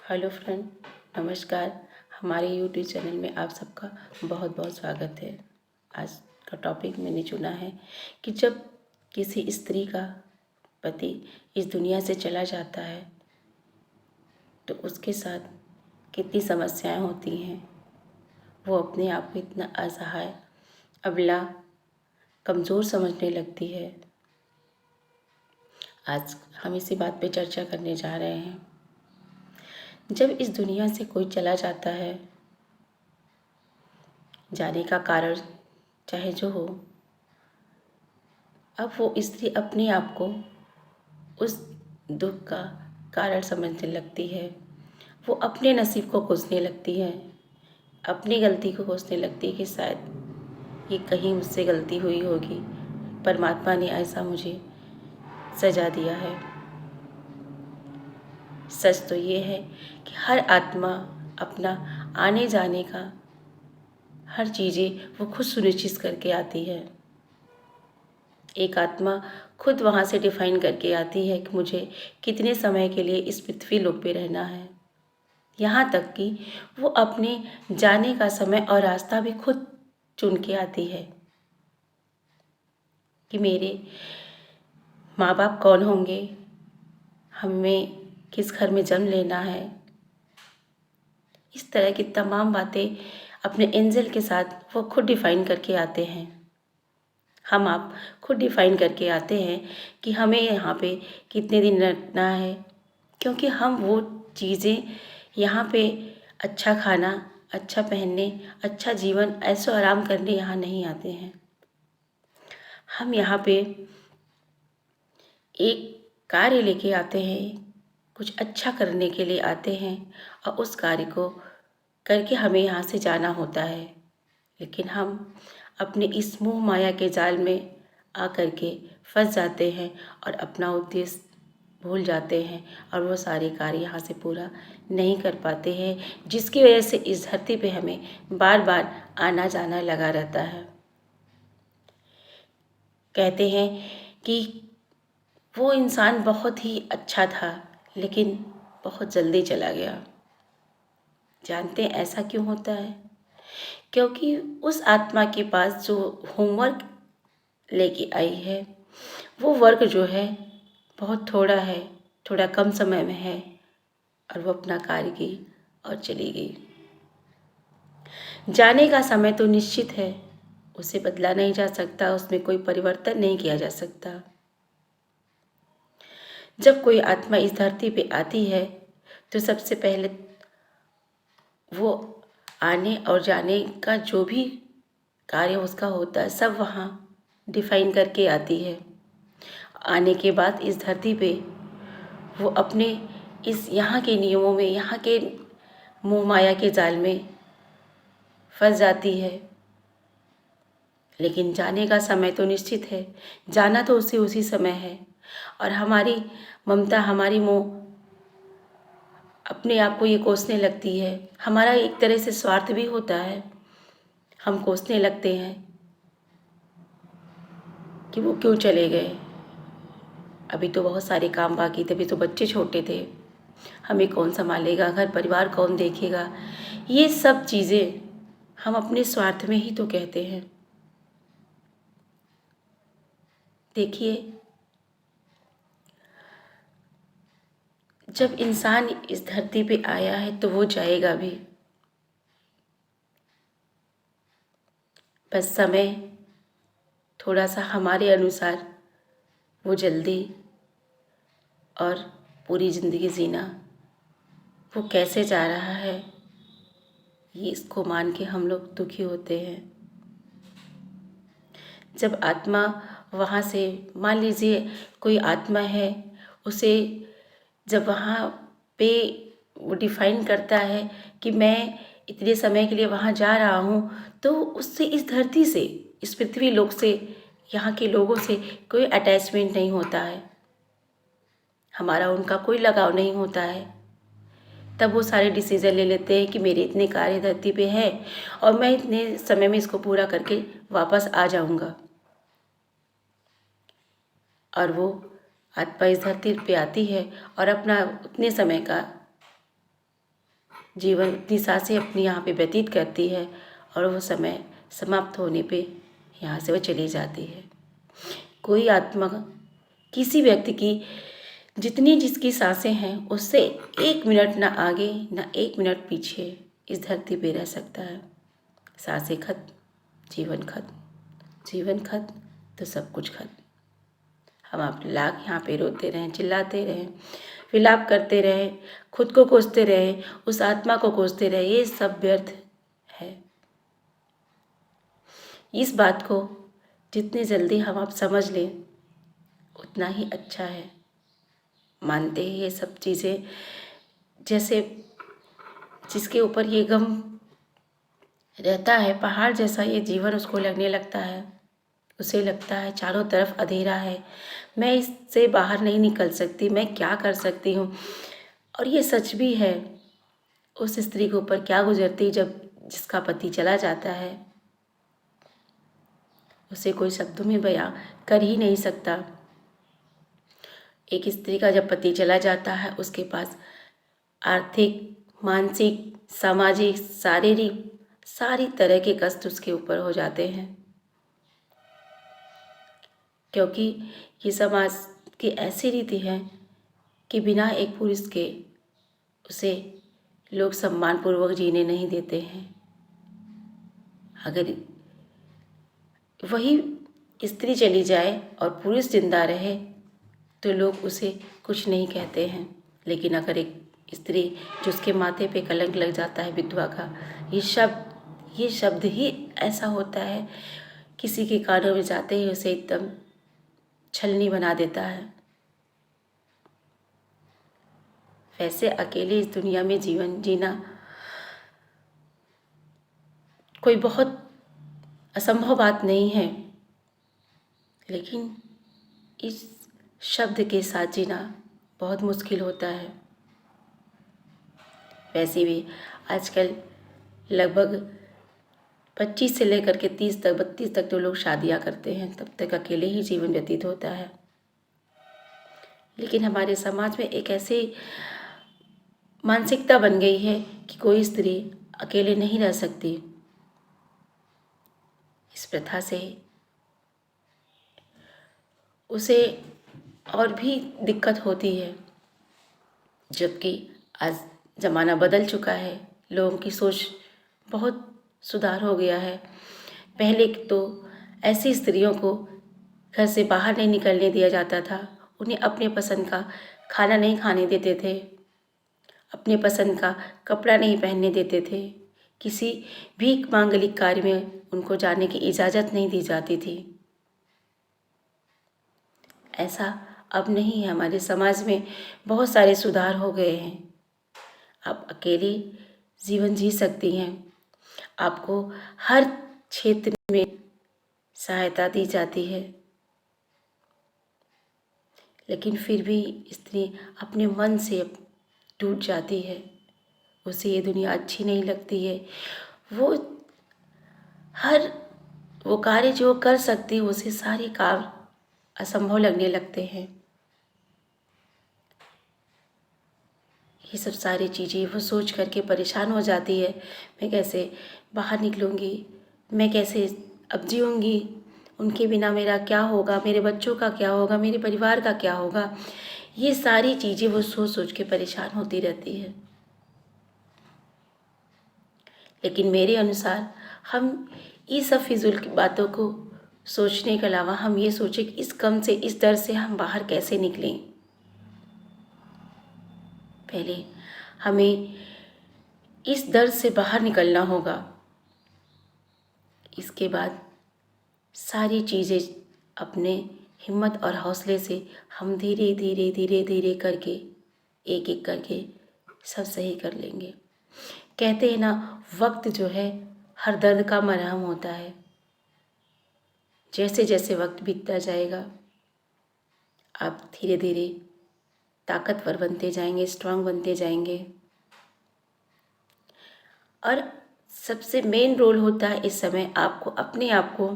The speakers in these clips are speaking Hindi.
हेलो फ्रेंड, नमस्कार। हमारे यूट्यूब चैनल में आप सबका बहुत बहुत स्वागत है। आज का टॉपिक मैंने चुना है कि जब किसी स्त्री का पति इस दुनिया से चला जाता है तो उसके साथ कितनी समस्याएं होती हैं। वो अपने आप को इतना असहाय, अबला, कमज़ोर समझने लगती है। आज हम इसी बात पे चर्चा करने जा रहे हैं। जब इस दुनिया से कोई चला जाता है, जाने का कारण चाहे जो हो, अब वो स्त्री अपने आप को उस दुख का कारण समझने लगती है। वो अपने नसीब को कोसने लगती है, अपनी गलती को कोसने लगती है कि शायद ये कहीं मुझसे गलती हुई होगी, परमात्मा ने ऐसा मुझे सजा दिया है। सच तो ये है कि हर आत्मा अपना आने जाने का हर चीज़ें वो खुद सुनिश्चित करके आती है। एक आत्मा खुद वहाँ से डिफाइन करके आती है कि मुझे कितने समय के लिए इस पृथ्वी लोक पे रहना है। यहाँ तक कि वो अपने जाने का समय और रास्ता भी खुद चुन के आती है कि मेरे माँ बाप कौन होंगे, हमें किस घर में जन्म लेना है। इस तरह की तमाम बातें अपने एंजल के साथ वो खुद डिफाइन करके आते हैं। हम आप खुद डिफाइन करके आते हैं कि हमें यहाँ पे कितने दिन रहना है, क्योंकि हम वो चीज़ें यहाँ पे अच्छा खाना, अच्छा पहनने, अच्छा जीवन, ऐशो आराम करने यहाँ नहीं आते हैं। हम यहाँ पे एक कार्य लेके आते हैं, कुछ अच्छा करने के लिए आते हैं और उस कार्य को करके हमें यहाँ से जाना होता है। लेकिन हम अपने इस मोह माया के जाल में आकर के फंस जाते हैं और अपना उद्देश्य भूल जाते हैं और वो सारे कार्य यहाँ से पूरा नहीं कर पाते हैं, जिसकी वजह से इस धरती पे हमें बार बार आना जाना लगा रहता है। कहते हैं कि वो इंसान बहुत ही अच्छा था लेकिन बहुत जल्दी चला गया। जानते हैं ऐसा क्यों होता है? क्योंकि उस आत्मा के पास जो होमवर्क लेके आई है, वो वर्क जो है बहुत थोड़ा है, थोड़ा कम समय में है और वो अपना कार्य की और चली गई। जाने का समय तो निश्चित है, उसे बदला नहीं जा सकता, उसमें कोई परिवर्तन नहीं किया जा सकता। जब कोई आत्मा इस धरती पे आती है तो सबसे पहले वो आने और जाने का जो भी कार्य उसका होता है सब वहाँ डिफाइन करके आती है। आने के बाद इस धरती पे वो अपने इस यहाँ के नियमों में, यहाँ के मोह माया के जाल में फंस जाती है। लेकिन जाने का समय तो निश्चित है, जाना तो उसी समय है। और हमारी ममता, हमारी मोह अपने आप को ये कोसने लगती है। हमारा एक तरह से स्वार्थ भी होता है। हम कोसने लगते हैं कि वो क्यों चले गए, अभी तो बहुत सारे काम बाकी थे, अभी तो बच्चे छोटे थे, हमें कौन संभालेगा, घर परिवार कौन देखेगा। ये सब चीज़ें हम अपने स्वार्थ में ही तो कहते हैं। देखिए, जब इंसान इस धरती पे आया है तो वो जाएगा भी। बस समय थोड़ा सा हमारे अनुसार वो जल्दी और पूरी ज़िंदगी जीना वो कैसे जा रहा है, ये इसको मान के हम लोग दुखी होते हैं। जब आत्मा वहाँ से, मान लीजिए कोई आत्मा है, उसे जब वहाँ पे वो डिफाइन करता है कि मैं इतने समय के लिए वहाँ जा रहा हूँ, तो उससे इस धरती से, इस पृथ्वी लोक से, यहाँ के लोगों से कोई अटैचमेंट नहीं होता है, हमारा उनका कोई लगाव नहीं होता है। तब वो सारे डिसीज़न ले लेते हैं कि मेरे इतने कार्य धरती पे है और मैं इतने समय में इसको पूरा करके वापस आ जाऊँगा। और वो आत्मा इस धरती पे आती है और अपना उतने समय का जीवन इतनी सांसें अपनी यहाँ पे व्यतीत करती है और वो समय समाप्त होने पे यहाँ से वो चली जाती है। कोई आत्मा किसी व्यक्ति की जितनी जिसकी सांसें हैं उससे 1 मिनट ना आगे ना 1 मिनट पीछे इस धरती पे रह सकता है। सांसें खत्म, जीवन खत्म, जीवन खत्म तो सब कुछ खत्म। हम आप लाख यहाँ पे रोते रहें, चिल्लाते रहें, विलाप करते रहें, खुद को कोसते रहें, उस आत्मा को कोसते रहें, ये सब व्यर्थ है। इस बात को जितने जल्दी हम आप समझ लें उतना ही अच्छा है। मानते हैं ये सब चीज़ें, जैसे जिसके ऊपर ये गम रहता है पहाड़ जैसा ये जीवन उसको लगने लगता है। उसे लगता है चारों तरफ अंधेरा है, मैं इससे बाहर नहीं निकल सकती, मैं क्या कर सकती हूँ। और ये सच भी है। उस स्त्री के ऊपर क्या गुजरती जब जिसका पति चला जाता है, उसे कोई शब्दों में बयां कर ही नहीं सकता। एक स्त्री का जब पति चला जाता है उसके पास आर्थिक, मानसिक, सामाजिक, शारीरिक सारी तरह के कष्ट उसके ऊपर हो जाते हैं, क्योंकि ये समाज की ऐसी रीति है कि बिना एक पुरुष के उसे लोग सम्मानपूर्वक जीने नहीं देते हैं। अगर वही स्त्री चली जाए और पुरुष जिंदा रहे तो लोग उसे कुछ नहीं कहते हैं, लेकिन अगर एक स्त्री जो उसके माथे पे कलंक लग जाता है विधवा का, ये शब्द ही ऐसा होता है किसी के कानों में जाते ही उसे एकदम छलनी बना देता है। वैसे अकेले इस दुनिया में जीवन जीना कोई बहुत असंभव बात नहीं है, लेकिन इस शब्द के साथ जीना बहुत मुश्किल होता है। वैसे भी आजकल लगभग 25 से लेकर के 30 तक 32 तक जो लोग शादियां करते हैं तब तक अकेले ही जीवन व्यतीत होता है। लेकिन हमारे समाज में एक ऐसी मानसिकता बन गई है कि कोई स्त्री अकेले नहीं रह सकती। इस प्रथा से उसे और भी दिक्कत होती है, जबकि आज ज़माना बदल चुका है, लोगों की सोच बहुत सुधार हो गया है। पहले तो ऐसी स्त्रियों को घर से बाहर नहीं निकलने दिया जाता था, उन्हें अपने पसंद का खाना नहीं खाने देते थे, अपने पसंद का कपड़ा नहीं पहनने देते थे, किसी भीख मांगलिक कार्य में उनको जाने की इजाज़त नहीं दी जाती थी। ऐसा अब नहीं है। हमारे समाज में बहुत सारे सुधार हो गए हैं। आप अकेली जीवन जी सकती हैं, आपको हर क्षेत्र में सहायता दी जाती है, लेकिन फिर भी स्त्री अपने मन से टूट जाती है। उसे ये दुनिया अच्छी नहीं लगती है। वो कार्य जो कर सकती है उसे सारे कार्य असंभव लगने लगते हैं। ये सब सारी चीज़ें वो सोच करके परेशान हो जाती है, मैं कैसे बाहर निकलूँगी, मैं कैसे अब जीऊँगी, उनके बिना मेरा क्या होगा, मेरे बच्चों का क्या होगा, मेरे परिवार का क्या होगा। ये सारी चीज़ें वो सोच सोच के परेशान होती रहती है। लेकिन मेरे अनुसार हम ये सब फिजूल की बातों को सोचने के अलावा हम ये सोचें कि इस गम से, इस डर से हम बाहर कैसे निकलें। पहले हमें इस डर से बाहर निकलना होगा, इसके बाद सारी चीज़ें अपने हिम्मत और हौसले से हम धीरे धीरे धीरे धीरे करके एक एक करके सब सही कर लेंगे। कहते हैं ना, वक्त जो है हर दर्द का मरहम होता है। जैसे जैसे वक्त बीतता जाएगा आप धीरे धीरे ताकतवर बनते जाएंगे, स्ट्रांग बनते जाएंगे। और सबसे मेन रोल होता है इस समय आपको अपने आप को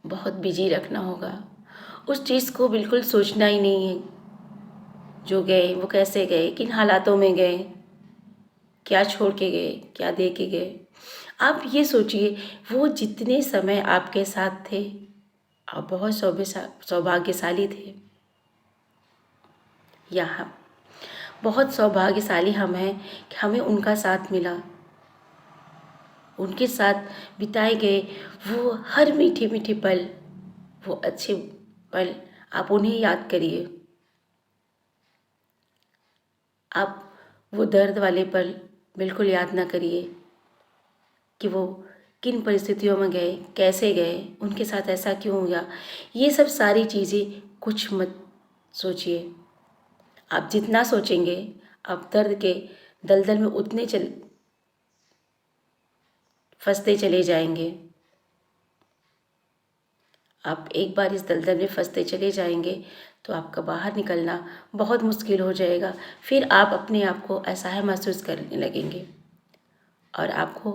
बहुत बिजी रखना होगा। उस चीज़ को बिल्कुल सोचना ही नहीं है, जो गए वो कैसे गए, किन हालातों में गए, क्या छोड़ के गए, क्या दे के गए। आप ये सोचिए, वो जितने समय आपके साथ थे, आप बहुत सौभाग्यशाली थे। या हम बहुत सौभाग्यशाली हम हैं कि हमें उनका साथ मिला। उनके साथ बिताए गए वो हर मीठे मीठे पल, वो अच्छे पल, आप उन्हें याद करिए। आप वो दर्द वाले पल बिल्कुल याद ना करिए कि वो किन परिस्थितियों में गए, कैसे गए, उनके साथ ऐसा क्यों हुआ। ये सब सारी चीज़ें कुछ मत सोचिए। आप जितना सोचेंगे, आप दर्द के दलदल में उतने फंसते चले जाएंगे। आप एक बार इस दलदल में फंसते चले जाएंगे तो आपका बाहर निकलना बहुत मुश्किल हो जाएगा। फिर आप अपने आप को असहाय महसूस करने लगेंगे। और आपको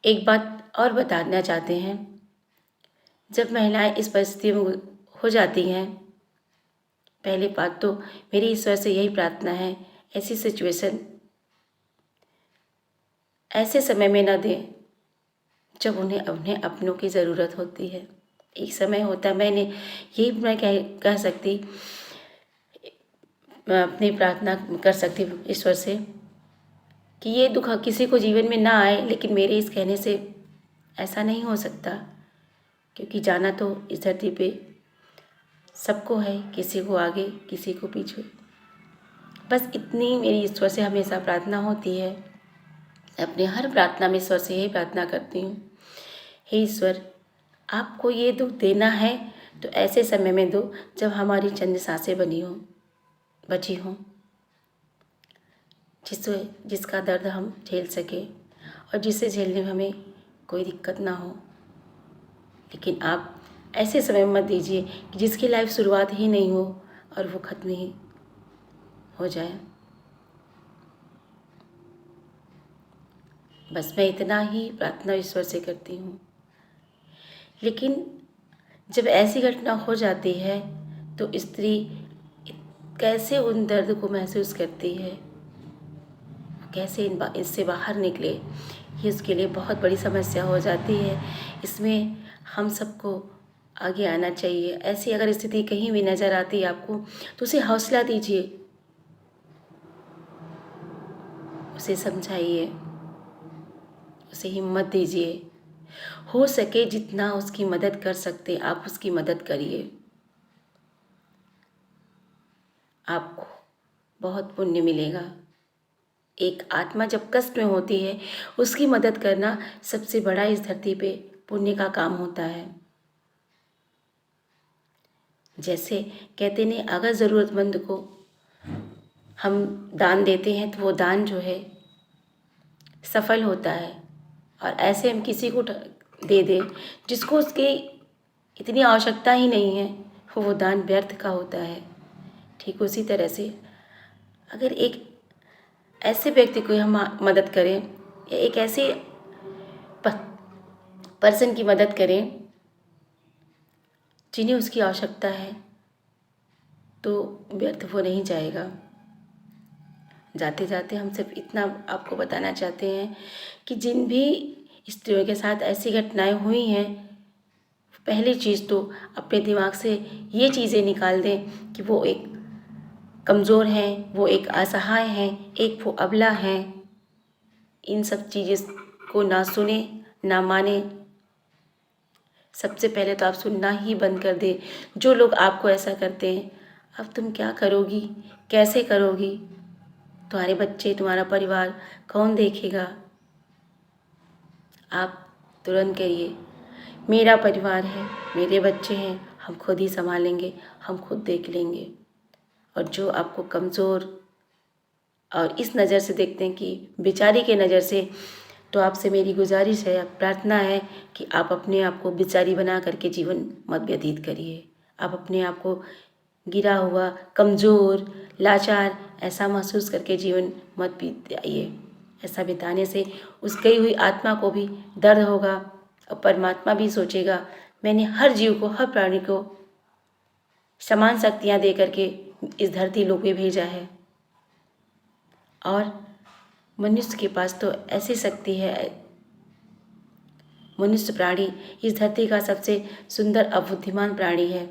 एक बात और बताना चाहते हैं, जब महिलाएं इस परिस्थिति में हो जाती हैं, पहली बात तो मेरी ईश्वर से यही प्रार्थना है, ऐसी सिचुएशन ऐसे समय में न दें जब उन्हें अपनों की ज़रूरत होती है। एक समय होता है, मैं कह सकती, मैं अपनी प्रार्थना कर सकती हूँ ईश्वर से कि ये दुख किसी को जीवन में ना आए, लेकिन मेरे इस कहने से ऐसा नहीं हो सकता, क्योंकि जाना तो इस धरती पे सबको है, किसी को आगे किसी को पीछे। बस इतनी मेरी ईश्वर से हमेशा प्रार्थना होती है। अपनी हर प्रार्थना में ईश्वर से यही प्रार्थना करती हूँ, हे ईश्वर, आपको ये दुख देना है तो ऐसे समय में दो जब हमारी चंद सांसें बची हों, जिसका दर्द हम झेल सके और जिसे झेलने में हमें कोई दिक्कत ना हो। लेकिन आप ऐसे समय मत दीजिए कि जिसकी लाइफ शुरुआत ही नहीं हो और वो ख़त्म ही हो जाए। बस मैं इतना ही प्रार्थना ईश्वर से करती हूँ। लेकिन जब ऐसी घटना हो जाती है तो स्त्री कैसे उन दर्द को महसूस करती है, कैसे इससे बाहर निकले, ये उसके लिए बहुत बड़ी समस्या हो जाती है। इसमें हम सबको आगे आना चाहिए। ऐसी अगर स्थिति कहीं भी नज़र आती है आपको तो उसे हौसला दीजिए, उसे समझाइए, उसे हिम्मत दीजिए। हो सके जितना उसकी मदद कर सकते आप उसकी मदद करिए। आपको बहुत पुण्य मिलेगा। एक आत्मा जब कष्ट में होती है, उसकी मदद करना सबसे बड़ा इस धरती पे पुण्य का काम होता है। जैसे कहते नहीं, अगर ज़रूरतमंद को हम दान देते हैं तो वो दान जो है सफल होता है, और ऐसे हम किसी को दे दें जिसको उसकी इतनी आवश्यकता ही नहीं है, वो दान व्यर्थ का होता है। ठीक उसी तरह से अगर एक ऐसे व्यक्ति को हम मदद करें या एक ऐसे पर्सन की मदद करें जिन्हें उसकी आवश्यकता है, तो व्यर्थ वो नहीं जाएगा। जाते जाते हम सिर्फ इतना आपको बताना चाहते हैं कि जिन भी स्त्रियों के साथ ऐसी घटनाएं हुई हैं, पहली चीज़ तो अपने दिमाग से ये चीज़ें निकाल दें कि वो एक कमज़ोर हैं, वो एक असहाय हैं, एक वो अबला हैं। इन सब चीज़ों को ना सुने, ना माने। सबसे पहले तो आप सुनना ही बंद कर दें। जो लोग आपको ऐसा करते हैं, अब तुम क्या करोगी, कैसे करोगी, तुम्हारे बच्चे, तुम्हारा परिवार कौन देखेगा। आप तुरंत कहिए, मेरा परिवार है, मेरे बच्चे हैं, हम खुद ही संभालेंगे, हम खुद देख लेंगे। और जो आपको कमज़ोर और इस नज़र से देखते हैं कि बेचारी के नज़र से, तो आपसे मेरी गुजारिश है, प्रार्थना है कि आप अपने आप को बेचारी बना करके जीवन मत व्यतीत करिए। आप अपने आप को गिरा हुआ, कमज़ोर, लाचार ऐसा महसूस करके जीवन मत बिताइए। ऐसा बिताने से उस गई हुई आत्मा को भी दर्द होगा और परमात्मा भी सोचेगा, मैंने हर जीव को, हर प्राणी को समान शक्तियाँ दे करके इस धरती लोक पे भेजा है, और मनुष्य के पास तो ऐसी शक्ति है। मनुष्य प्राणी इस धरती का सबसे सुंदर और बुद्धिमान प्राणी है,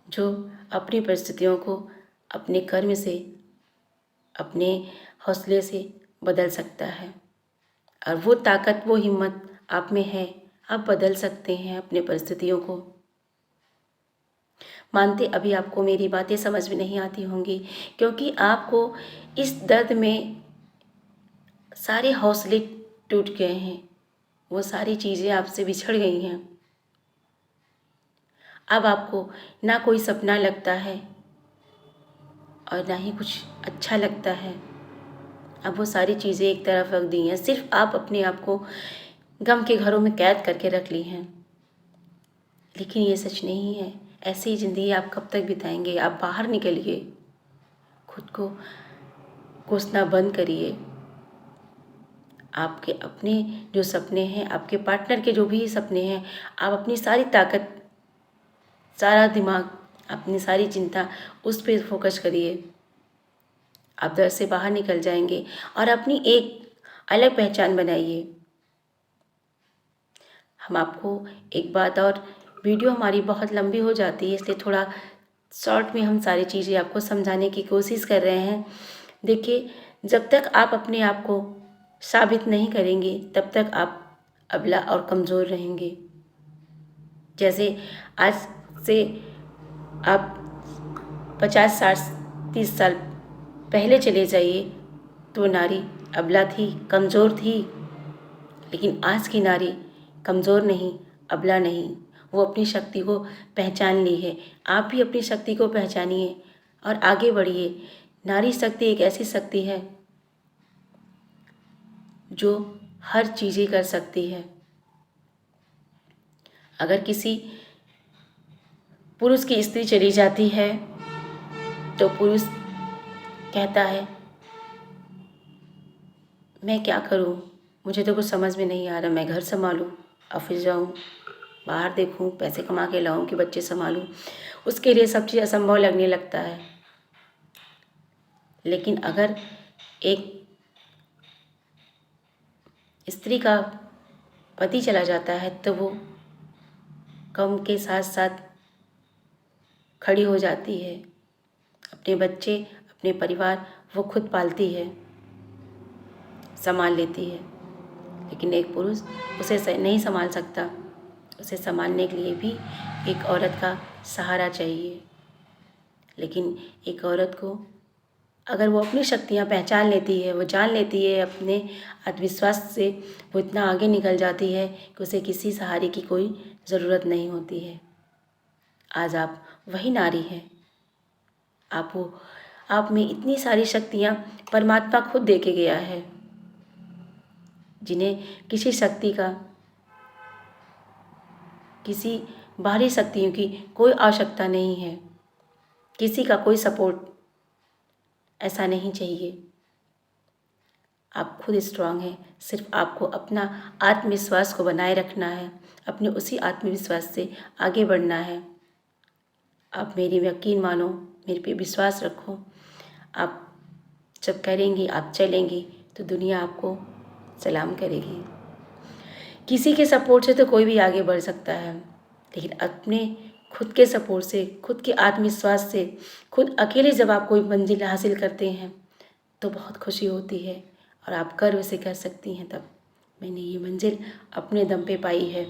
जो अपनी परिस्थितियों को अपने कर्म से, अपने हौसले से बदल सकता है। और वो ताकत, वो हिम्मत आप में है। आप बदल सकते हैं अपने परिस्थितियों को। मानते अभी आपको मेरी बातें समझ में नहीं आती होंगी, क्योंकि आपको इस दर्द में सारे हौसले टूट गए हैं, वो सारी चीज़ें आपसे बिछड़ गई हैं। अब आपको ना कोई सपना लगता है और ना ही कुछ अच्छा लगता है। अब वो सारी चीज़ें एक तरफ रख दी हैं, सिर्फ आप अपने आप को गम के घरों में कैद करके रख ली हैं। लेकिन ये सच नहीं है। ऐसी ज़िंदगी आप कब तक बिताएंगे? आप बाहर निकलिए, खुद को कोसना बंद करिए। आपके अपने जो सपने हैं, आपके पार्टनर के जो भी सपने हैं, आप अपनी सारी ताकत, सारा दिमाग, अपनी सारी चिंता उस पर फोकस करिए। आप दर्द से बाहर निकल जाएंगे और अपनी एक अलग पहचान बनाइए। हम आपको एक बात और, वीडियो हमारी बहुत लंबी हो जाती है, इसलिए थोड़ा शॉर्ट में हम सारी चीज़ें आपको समझाने की कोशिश कर रहे हैं। देखिए, जब तक आप अपने आप को साबित नहीं करेंगे, तब तक आप अबला और कमज़ोर रहेंगे। जैसे आज से आप 50, 60, 30 साल पहले चले जाइए, तो नारी अबला थी, कमज़ोर थी। लेकिन आज की नारी कमज़ोर नहीं, अबला नहीं, वो अपनी शक्ति को पहचान ली है। आप भी अपनी शक्ति को पहचानिए और आगे बढ़िए। नारी शक्ति एक ऐसी शक्ति है जो हर चीज़ें कर सकती है। अगर किसी पुरुष की स्त्री चली जाती है तो पुरुष कहता है, मैं क्या करूं, मुझे तो कुछ समझ में नहीं आ रहा, मैं घर संभालूं, ऑफिस जाऊं, बाहर देखूं, पैसे कमा के लाऊं कि बच्चे संभालूं। उसके लिए सब चीज़ असंभव लगने लगता है। लेकिन अगर एक स्त्री का पति चला जाता है तो वो गम के साथ साथ खड़ी हो जाती है। अपने बच्चे, अपने परिवार वो खुद पालती है, संभाल लेती है। लेकिन एक पुरुष उसे नहीं संभाल सकता। उसे संभालने के लिए भी एक औरत का सहारा चाहिए। लेकिन एक औरत को अगर वो अपनी शक्तियाँ पहचान लेती है, वो जान लेती है, अपने आत्मविश्वास से वो इतना आगे निकल जाती है कि उसे किसी सहारे की कोई ज़रूरत नहीं होती है। आज आप वही नारी हैं। आप में इतनी सारी शक्तियाँ परमात्मा खुद दे के गया है, जिन्हें किसी शक्ति का, किसी बाहरी शक्तियों की कोई आवश्यकता नहीं है। किसी का कोई सपोर्ट ऐसा नहीं चाहिए। आप खुद स्ट्रांग हैं। सिर्फ आपको अपना आत्मविश्वास को बनाए रखना है, अपने उसी आत्मविश्वास से आगे बढ़ना है। आप मेरी यकीन मानो, मेरे पे विश्वास रखो। आप जब करेंगी, आप चलेंगी तो दुनिया आपको सलाम करेगी। किसी के सपोर्ट से तो कोई भी आगे बढ़ सकता है, लेकिन अपने खुद के सपोर्ट से, खुद के आत्मविश्वास से, खुद अकेले जब आप कोई मंजिल हासिल करते हैं तो बहुत खुशी होती है और आप गर्व से कह सकती हैं, तब मैंने ये मंजिल अपने दम पे पाई है।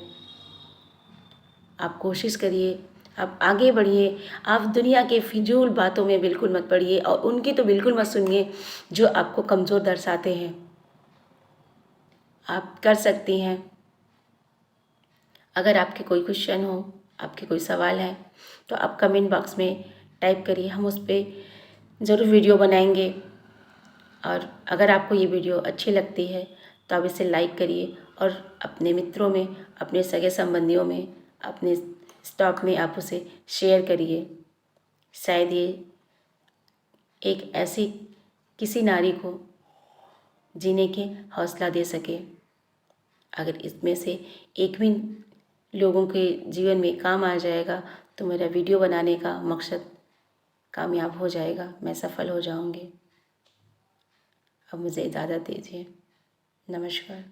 आप कोशिश करिए, आप आगे बढ़िए। आप दुनिया के फिजूल बातों में बिल्कुल मत पड़िए और उनकी तो बिल्कुल मत सुनिए जो आपको कमज़ोर दर्शाते हैं। आप कर सकती हैं। अगर आपके कोई क्वेश्चन हो, आपके कोई सवाल है, तो आप कमेंट बॉक्स में टाइप करिए, हम उस पर ज़रूर वीडियो बनाएंगे। और अगर आपको ये वीडियो अच्छी लगती है तो आप इसे लाइक करिए और अपने मित्रों में, अपने सगे संबंधियों में, अपने स्टॉक में आप उसे शेयर करिए। शायद ये एक ऐसी किसी नारी को जीने के हौसला दे सके। अगर इसमें से एक भी लोगों के जीवन में काम आ जाएगा तो मेरा वीडियो बनाने का मकसद कामयाब हो जाएगा, मैं सफल हो जाऊंगी। अब मुझे इजाज़त दीजिए। नमस्कार।